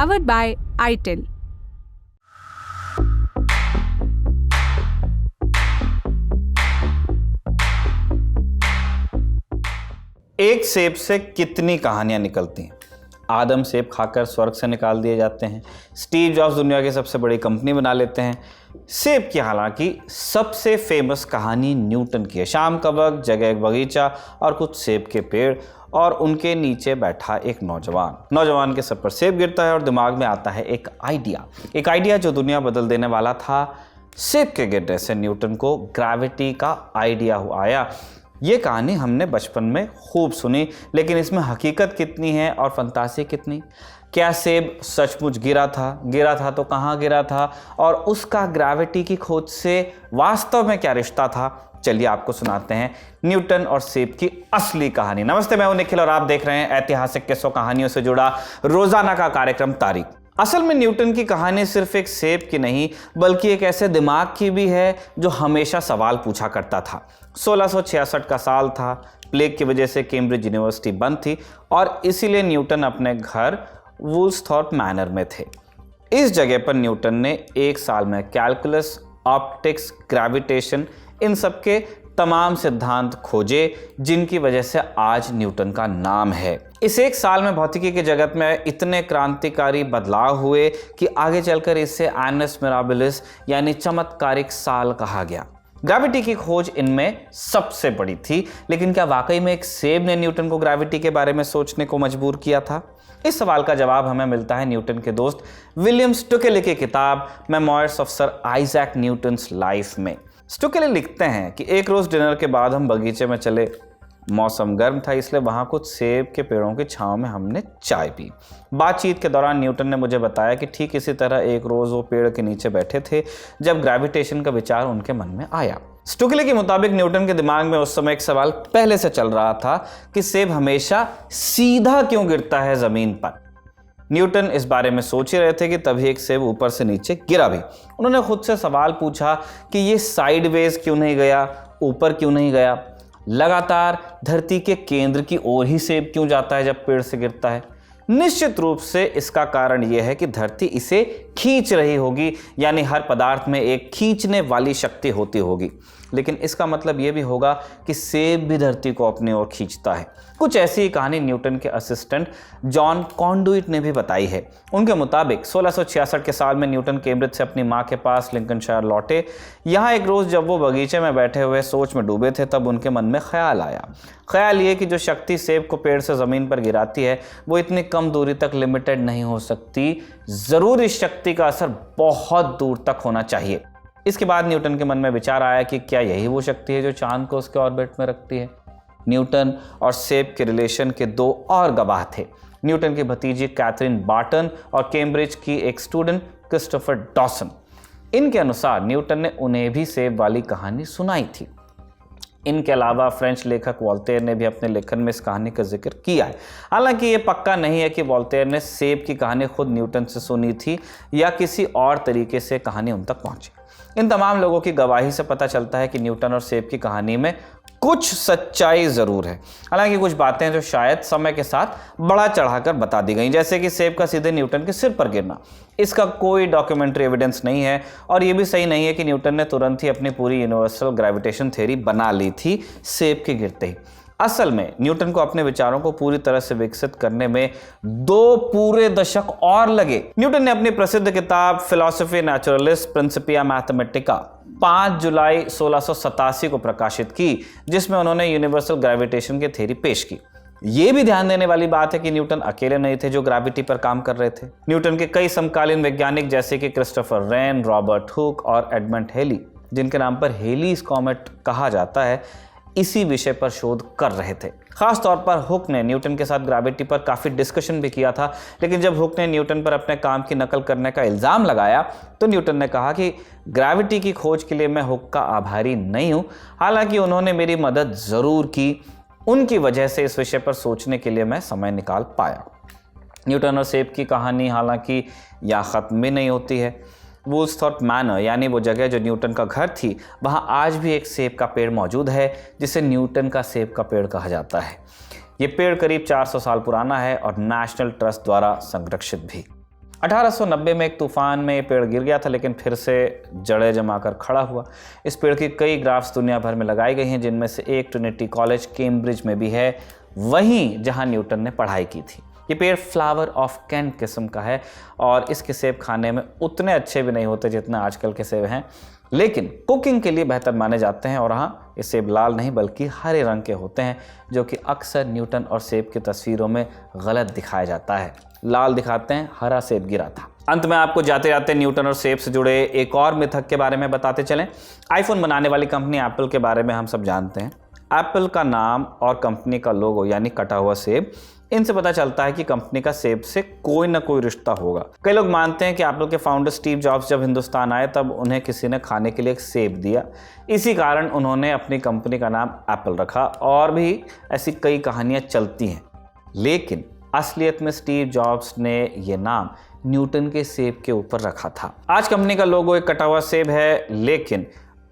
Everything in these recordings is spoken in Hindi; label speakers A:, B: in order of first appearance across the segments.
A: powered by ITIL.
B: एक सेब से कितनी कहानियां निकलती हैं। आदम सेब खाकर स्वर्ग से निकाल दिए जाते हैं। स्टीव जॉब्स दुनिया की सबसे बड़ी कंपनी बना लेते हैं। सेब की हालांकि सबसे फेमस कहानी न्यूटन की है। शाम का वक्त, जगह एक बगीचा और कुछ सेब के पेड़ और उनके नीचे बैठा एक नौजवान के सर पर सेब गिरता है और दिमाग में आता है एक आइडिया जो दुनिया बदल देने वाला था। सेब के गिरने से न्यूटन को ग्रेविटी का आइडिया आया। ये कहानी हमने बचपन में खूब सुनी, लेकिन इसमें हकीकत कितनी है और फंतासी कितनी। क्या सेब सचमुच गिरा था तो कहाँ गिरा था, और उसका ग्रेविटी की खोज से वास्तव में क्या रिश्ता था। चलिए आपको सुनाते हैं न्यूटन और सेब की असली कहानी। नमस्ते, मैं हूं निखिल और आप देख रहे हैं ऐतिहासिक किस्सों कहानियों से जुड़ा रोजाना का कार्यक्रम तारीख। असल में न्यूटन की कहानी सिर्फ एक सेब की नहीं, बल्कि एक ऐसे दिमाग की भी है जो हमेशा सवाल पूछा करता था। 1666 का साल था। प्लेग की वजह से कैम्ब्रिज यूनिवर्सिटी बंद थी और इसीलिए न्यूटन अपने घर वुल्सथॉर्प मैनर में थे। इस जगह पर न्यूटन ने एक साल में कैलकुलस, ऑप्टिक्स, ग्रेविटेशन, इन सब के तमाम सिद्धांत खोजे, जिनकी वजह से आज न्यूटन का नाम है। इस एक साल में भौतिकी के जगत में इतने क्रांतिकारी बदलाव हुए कि आगे चलकर इसे एनस मिराबिलिस यानी चमत्कारिक साल कहा गया। ग्रेविटी की खोज इनमें सबसे बड़ी थी, लेकिन क्या वाकई में एक सेब ने न्यूटन को ग्रेविटी के बारे में सोचने को मजबूर किया था? इस सवाल का जवाब हमें मिलता है न्यूटन के दोस्त विलियम स्टुकेली की किताब memoirs of sir Isaac Newton's life में। स्टुकेली लिखते हैं कि एक रोज डिनर के बाद हम बगीचे में चले। मौसम गर्म था, इसलिए वहां कुछ सेब के पेड़ों की छांव में हमने चाय पी। बातचीत के दौरान न्यूटन ने मुझे बताया कि ठीक इसी तरह एक रोज वो पेड़ के नीचे बैठे थे जब ग्रेविटेशन का विचार उनके मन में आया। स्टुकेली के मुताबिक न्यूटन के दिमाग में उस समय एक सवाल पहले से चल रहा था कि सेब हमेशा सीधा क्यों गिरता है जमीन पर। न्यूटन इस बारे में सोच ही रहे थे कि तभी एक सेब ऊपर से नीचे गिरा भी। उन्होंने खुद से सवाल पूछा कि ये साइडवेज क्यों नहीं गया, ऊपर क्यों नहीं गया, लगातार धरती के केंद्र की ओर ही सेब क्यों जाता है जब पेड़ से गिरता है। निश्चित रूप से इसका कारण यह है कि धरती इसे खींच रही होगी, यानी हर पदार्थ में एक खींचने वाली शक्ति होती होगी। लेकिन इसका मतलब यह भी होगा कि सेब भी धरती को अपनी ओर खींचता है। कुछ ऐसी ही कहानी न्यूटन के असिस्टेंट जॉन कॉन्डुइट ने भी बताई है। उनके मुताबिक 1666 के साल में न्यूटन कैम्ब्रिज से अपनी मां के पास लिंकनशायर लौटे। यहाँ एक रोज जब वो बगीचे में बैठे हुए सोच में डूबे थे, तब उनके मन में ख्याल आया। ख्याल ये कि जो शक्ति सेब को पेड़ से जमीन पर गिराती है वो इतनी कम दूरी तक लिमिटेड नहीं हो सकती। जरूर इस शक्ति का असर बहुत दूर तक होना चाहिए। इसके बाद न्यूटन के मन में विचार आया कि क्या यही वो शक्ति है जो चांद को उसके ऑर्बिट में रखती है। न्यूटन और सेब के रिलेशन के दो और गवाह थे, न्यूटन की भतीजी कैथरीन बार्टन और कैम्ब्रिज की एक स्टूडेंट क्रिस्टोफर डॉसन। इनके अनुसार न्यूटन ने उन्हें भी सेब वाली कहानी सुनाई थी। इनके अलावा फ्रेंच लेखक वोल्टेयर ने भी अपने लेखन में इस कहानी का जिक्र किया है। हालांकि ये पक्का नहीं है कि वोल्टेयर ने सेब की कहानी खुद न्यूटन से सुनी थी या किसी और तरीके से कहानी उन तक पहुंची। इन तमाम लोगों की गवाही से पता चलता है कि न्यूटन और सेब की कहानी में कुछ सच्चाई जरूर है। हालांकि कुछ बातें जो शायद समय के साथ बढ़ा चढ़ाकर बता दी गई, जैसे कि सेब का सीधे न्यूटन के सिर पर गिरना, इसका कोई डॉक्यूमेंट्री एविडेंस नहीं है। और यह भी सही नहीं है कि न्यूटन ने तुरंत ही अपनी पूरी यूनिवर्सल ग्रेविटेशन थ्योरी बना ली थी सेब के गिरते ही। असल में न्यूटन को अपने विचारों को पूरी तरह से विकसित करने में 2 पूरे दशक और लगे। न्यूटन ने अपनी प्रसिद्ध किताब फिलॉसफी नेचुरलिस्ट प्रिंसिपिया मैथमेटिका 5 जुलाई 1687 को प्रकाशित की, जिसमें उन्होंने यूनिवर्सल ग्रेविटेशन की थ्योरी पेश की। यह भी ध्यान देने वाली बात है कि न्यूटन अकेले नहीं थे जो ग्रेविटी पर काम कर रहे थे। न्यूटन के कई समकालीन वैज्ञानिक जैसे कि क्रिस्टोफर रेन, रॉबर्ट हुक और एडमंड हेली, जिनके नाम पर हेलीज कॉमेट कहा जाता है, इसी विषय पर शोध कर रहे थे। खास तौर पर हुक ने न्यूटन के साथ ग्रेविटी पर काफ़ी डिस्कशन भी किया था, लेकिन जब हुक ने न्यूटन पर अपने काम की नकल करने का इल्ज़ाम लगाया तो न्यूटन ने कहा कि ग्रेविटी की खोज के लिए मैं हुक का आभारी नहीं हूँ। हालांकि उन्होंने मेरी मदद ज़रूर की, उनकी वजह से इस विषय पर सोचने के लिए मैं समय निकाल पाया। न्यूटन और सेब की कहानी हालांकि यहाँ ख़त्म भी नहीं होती है। वुल्सथॉर्प मैनर यानी वो जगह जो न्यूटन का घर थी, वहाँ आज भी एक सेब का पेड़ मौजूद है जिसे न्यूटन का सेब का पेड़ कहा जाता है। ये पेड़ करीब 400 साल पुराना है और नेशनल ट्रस्ट द्वारा संरक्षित भी। 1890 में एक तूफान में ये पेड़ गिर गया था, लेकिन फिर से जड़ें जमाकर खड़ा हुआ। इस पेड़ की कई ग्राफ्स दुनिया भर में लगाई गई हैं, जिनमें से एक ट्रिनिटी कॉलेज कैम्ब्रिज में भी है, वहीं जहां न्यूटन ने पढ़ाई की थी। ये पेड़ फ्लावर ऑफ कैंट किस्म का है और इसके सेब खाने में उतने अच्छे भी नहीं होते जितने आजकल के सेब हैं, लेकिन कुकिंग के लिए बेहतर माने जाते हैं। और हाँ, ये सेब लाल नहीं बल्कि हरे रंग के होते हैं, जो कि अक्सर न्यूटन और सेब की तस्वीरों में गलत दिखाया जाता है। लाल दिखाते हैं, हरा सेब गिरा था। अंत में आपको जाते जाते न्यूटन और सेब से जुड़े एक और मिथक के बारे में बताते चलें। आईफोन बनाने वाली कंपनी एप्पल के बारे में हम सब जानते हैं। एप्पल का नाम और कंपनी का लोगो यानी कटा हुआ सेब, इनसे पता चलता है कि कंपनी का सेब से कोई ना कोई रिश्ता होगा। कई लोग मानते हैं कि एप्पल के फाउंडर स्टीव जॉब्स जब हिंदुस्तान आए तब उन्हें किसी ने खाने के लिए एक सेब दिया, इसी कारण उन्होंने अपनी कंपनी का नाम एप्पल रखा। और भी ऐसी कई कहानियां चलती हैं, लेकिन असलियत में स्टीव जॉब्स ने यह नाम न्यूटन के सेब के ऊपर रखा था। आज कंपनी का लोगो एक कटा हुआ सेब है, लेकिन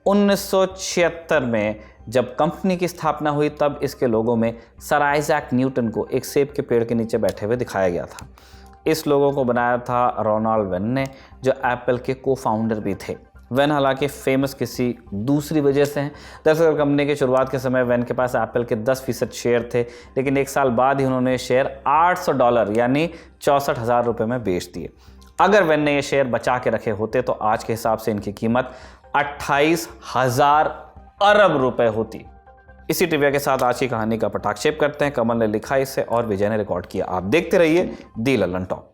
B: 1976 में जब कंपनी की स्थापना हुई तब इसके लोगो में सर आइजैक न्यूटन को एक सेब के पेड़ के नीचे बैठे हुए दिखाया गया था। इस लोगो को बनाया था रोनाल्ड वेन ने, जो एप्पल के को फाउंडर भी थे। वेन हालांकि फेमस किसी दूसरी वजह से हैं। दरअसल कंपनी की शुरुआत के समय वेन के पास एप्पल के 10% शेयर थे, लेकिन एक साल बाद ही उन्होंने शेयर $800 यानी 64,000 रुपये में बेच दिए। अगर वेन ने ये शेयर बचा के रखे होते तो आज के हिसाब से इनकी कीमत 28,000 अरब रुपए होती। इसी ट्रिविया के साथ आज की कहानी का पटाक्षेप करते हैं। कमल ने लिखा इसे और विजय ने रिकॉर्ड किया। आप देखते रहिए दी लल्लन टॉक।